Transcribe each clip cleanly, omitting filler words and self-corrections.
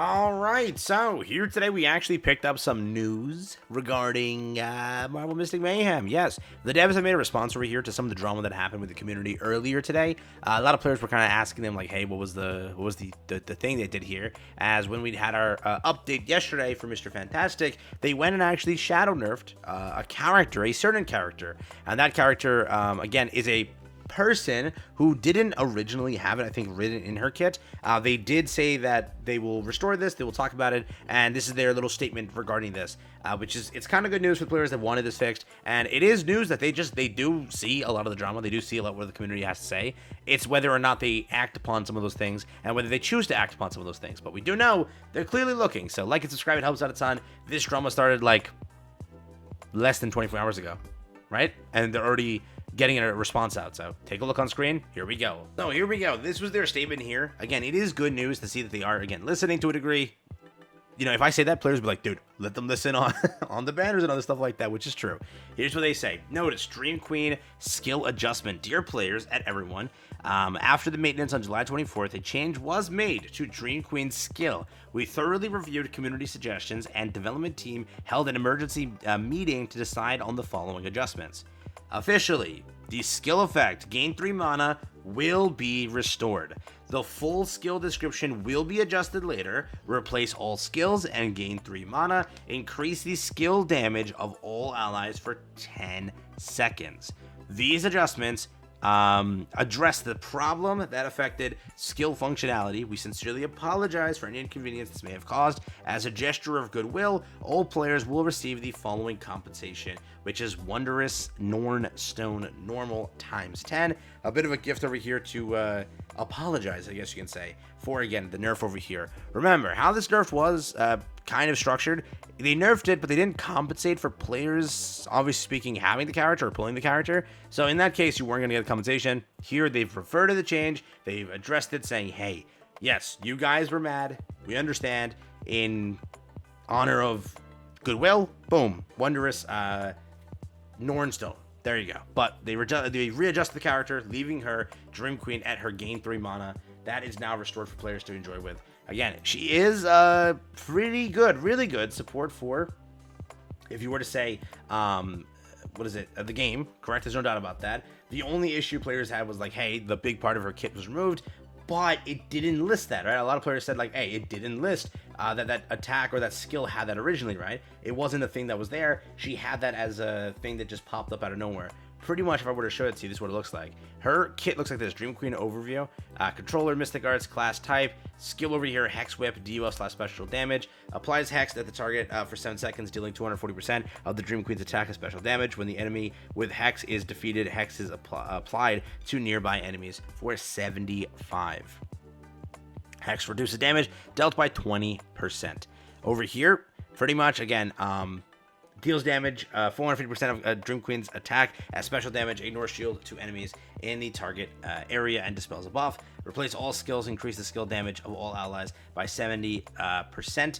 All right, so here today we actually picked up some news regarding Marvel Mystic Mayhem. Yes, the devs have made a response over here to some of the drama that happened with the community earlier today. A lot of players were kind of asking them like, "Hey, what was the thing they did here?" As when we had our update yesterday for Mr. Fantastic, they went and actually shadow nerfed a character, a certain character, and that character again is a person who didn't originally have it, I think, written in her kit. They did say that they will restore this, they will talk about it, and this is their little statement regarding this, which is, it's kind of good news for players that wanted this fixed, and it is news that they do see a lot of the drama, they do see a lot what the community has to say. It's whether or not they act upon some of those things, and whether they choose to act upon some of those things, but we do know they're clearly looking, so like and subscribe, it helps out a ton. This drama started like less than 24 hours ago, right? And they're already getting a response out, so take a look on screen. Here we go. So here we go. This was their statement here. Again, it is good news to see that they are, again, listening to a degree. You know, if I say that, players will be like, dude, let them listen on on the banners and other stuff like that, which is true. Here's what they say. Notice, Dream Queen skill adjustment. Dear players and everyone, after the maintenance on July 24th, a change was made to Dream Queen's skill. We thoroughly reviewed community suggestions, and development team held an emergency meeting to decide on the following adjustments. Officially, the skill effect, gain 3 mana, will be restored. The full skill description will be adjusted later. Replace all skills and gain 3 mana. Increase the skill damage of all allies for 10 seconds. These adjustments address the problem that affected skill functionality. We sincerely apologize for any inconvenience this may have caused. As a gesture of goodwill, all players will receive the following compensation, which is Wondrous Norn Stone Normal times 10. A bit of a gift over here to apologize, I guess you can say, for, again, the nerf over here. Remember, how this nerf was kind of structured, they nerfed it, but they didn't compensate for players, obviously speaking, having the character or pulling the character. So in that case, you weren't going to get compensation. Here, they've referred to the change. They've addressed it, saying, hey, yes, you guys were mad. We understand. In honor of goodwill, boom, Wondrous Nornstone. There you go. But they readjusted the character, leaving her Dream Queen at her gain 3 mana. That is now restored for players to enjoy with. Again, she is pretty good, really good support for, if you were to say, what is it, the game, correct? There's no doubt about that. The only issue players had was like, hey, the big part of her kit was removed, but it didn't list that, right? A lot of players said like, hey, it didn't list that attack or that skill had that originally, right? It wasn't a thing that was there. She had that as a thing that just popped up out of nowhere. Pretty much, if I were to show it to you, this is what it looks like. Her kit looks like this. Dream Queen overview. Controller, Mystic Arts, class type. Skill over here, Hex Whip, DEVS/special damage. Applies Hex at the target for 7 seconds, dealing 240% of the Dream Queen's attack and special damage. When the enemy with Hex is defeated, Hex is applied to nearby enemies for 75. Hex reduces damage dealt by 20%. Over here, pretty much, again, deals damage, 450% of Dream Queen's attack as special damage, ignores shield to enemies in the target area and dispels a buff. Replace all skills, increase the skill damage of all allies by 70%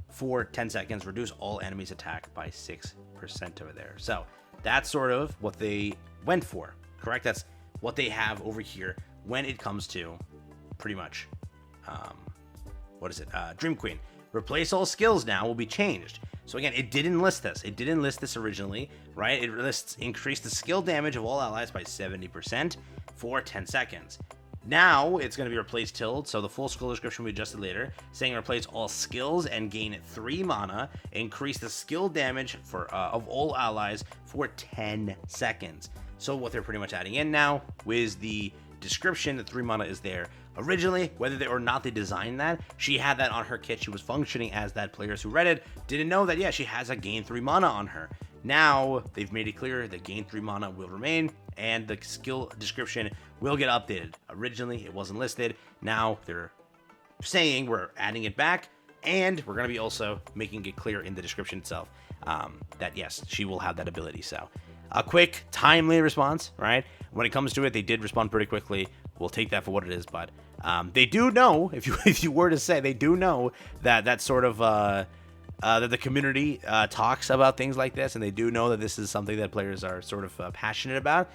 for 10 seconds, reduce all enemies' attack by 6% over there. So that's sort of what they went for, correct? That's what they have over here when it comes to pretty much, Dream Queen. Replace all skills now will be changed. So again, it didn't list this. It didn't list this originally, right? It lists increase the skill damage of all allies by 70% for 10 seconds. Now it's going to be replaced tilled, so the full skill description will be adjusted later, saying replace all skills and gain 3 mana, increase the skill damage for of all allies for 10 seconds. So what they're pretty much adding in now is the description. The 3 mana is there originally, whether they or not they designed that. She had that on her kit. She was functioning as that. Players who read it didn't know that, yeah, she has a gain 3 mana on her. Now they've made it clear that gain 3 mana will remain and the skill description will get updated. Originally it wasn't listed. Now they're saying we're adding it back, and we're going to be also making it clear in the description itself that yes, she will have that ability. So a quick, timely response, right? When it comes to it, they did respond pretty quickly. We'll take that for what it is, but they do know, if you were to say, they do know that sort of that the community talks about things like this, and they do know that this is something that players are sort of passionate about.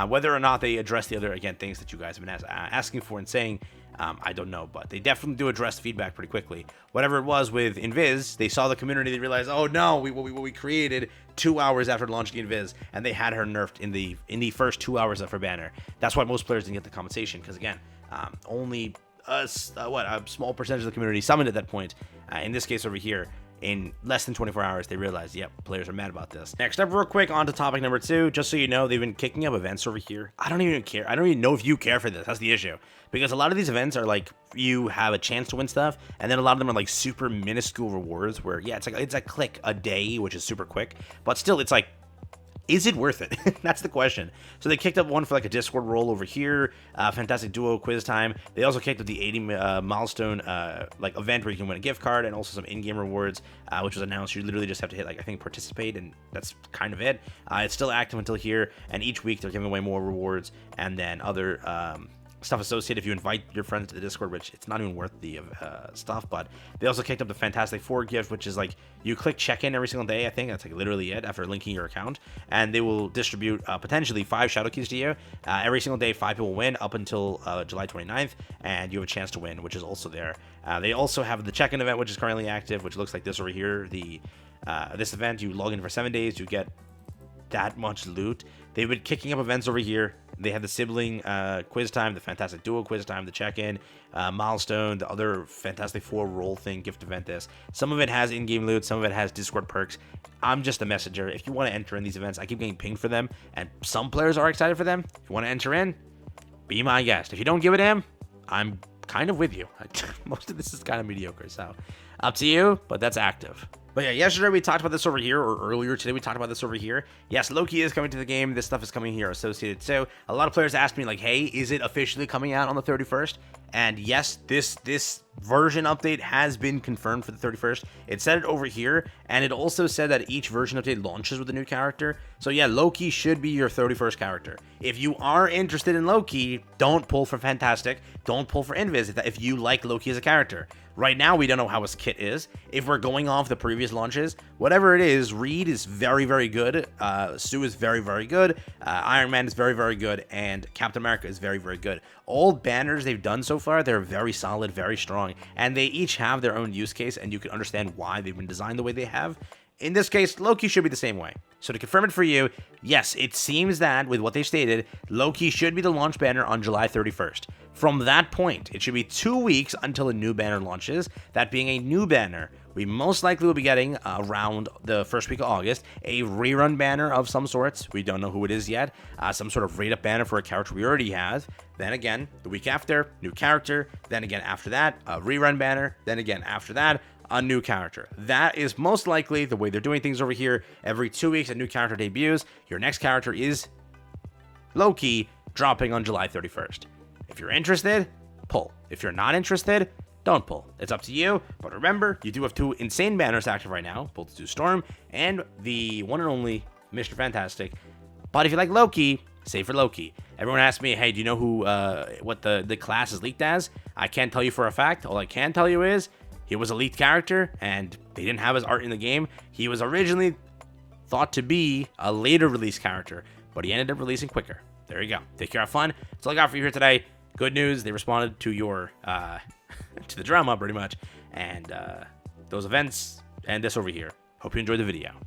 Whether or not they address the other, again, things that you guys have been asking for and saying, I don't know, but they definitely do address feedback pretty quickly. Whatever it was with Invis, they saw the community, they realized, oh no, what we created 2 hours after launching Invis, and they had her nerfed in the first 2 hours of her banner. That's why most players didn't get the compensation, because again, only a small percentage of the community summoned at that point. In this case over here, in less than 24 hours, they realized, yep, players are mad about this. Next up, real quick, on to topic number 2. Just so you know, they've been kicking up events over here. I don't even care. I don't even know if you care for this. That's the issue. Because a lot of these events are like, you have a chance to win stuff, and then a lot of them are like super minuscule rewards where, yeah, it's a click a day, which is super quick. But still, it's like, is it worth it? That's the question. So they kicked up one for like a Discord role over here, fantastic duo quiz time. They also kicked up the 80 milestone like event where you can win a gift card and also some in-game rewards, which was announced. You literally just have to hit like, I think, participate, and that's kind of it. It's still active until here, and each week they're giving away more rewards and then other stuff associated if you invite your friends to the Discord, which it's not even worth the stuff. But they also kicked up the Fantastic Four gift, which is like you click check-in every single day. I think that's like literally it after linking your account, and they will distribute potentially 5 shadow keys to you every single day. 5 people win up until July 29th, and you have a chance to win, which is also there. They also have the check-in event, which is currently active, which looks like this over here. This event, you log in for 7 days, you get that much loot. They've been kicking up events over here. They have the sibling quiz time, the Fantastic Duo quiz time, the check-in, milestone, the other Fantastic Four roll thing, gift event this. Some of it has in-game loot, some of it has Discord perks. I'm just a messenger. If you want to enter in these events, I keep getting pinged for them, and some players are excited for them. If you want to enter in, be my guest. If you don't give it in, I'm kind of with you. Most of this is kind of mediocre, so up to you, but that's active. But yeah, yesterday we talked about this over here, or earlier today we talked about this over here. Yes, Loki is coming to the game. This stuff is coming here associated. So a lot of players asked me like, hey, is it officially coming out on the 31st? And yes, this version update has been confirmed for the 31st. It said it over here, and it also said that each version update launches with a new character. So yeah, Loki should be your 31st character. If you are interested in Loki, don't pull for Fantastic. Don't pull for Invis if you like Loki as a character. Right now, we don't know how his kit is. If we're going off the previous launches, whatever it is, Reed is very, very good. Sue is very, very good. Iron Man is very, very good. And Captain America is very, very good. All banners they've done so far, they're very solid, very strong. And they each have their own use case, and you can understand why they've been designed the way they have. In this case, Loki should be the same way. So to confirm it for you, yes, it seems that with what they've stated, Loki should be the launch banner on July 31st. From that point, it should be 2 weeks until a new banner launches. That being a new banner, we most likely will be getting around the first week of August a rerun banner of some sorts. We don't know who it is yet. Some sort of rate up banner for a character we already have. Then again, the week after, new character. Then again after that, a rerun banner. Then again after that, a new character. That is most likely the way they're doing things over here. Every 2 weeks, a new character debuts. Your next character is Loki, dropping on July 31st. If you're interested, pull. If you're not interested, don't pull. It's up to you. But remember, you do have 2 insane banners active right now, both Sue Storm and the one and only Mr. Fantastic. But if you like Loki, save for Loki. Everyone asks me, hey, do you know who what the class is leaked as? I can't tell you for a fact. All I can tell you is he was a leaked character, and they didn't have his art in the game. He was originally thought to be a later release character, but he ended up releasing quicker. There you go. Take care, have fun. That's all I got for you here today. Good news, they responded to your, to the drama, pretty much, and those events, and this over here. Hope you enjoyed the video.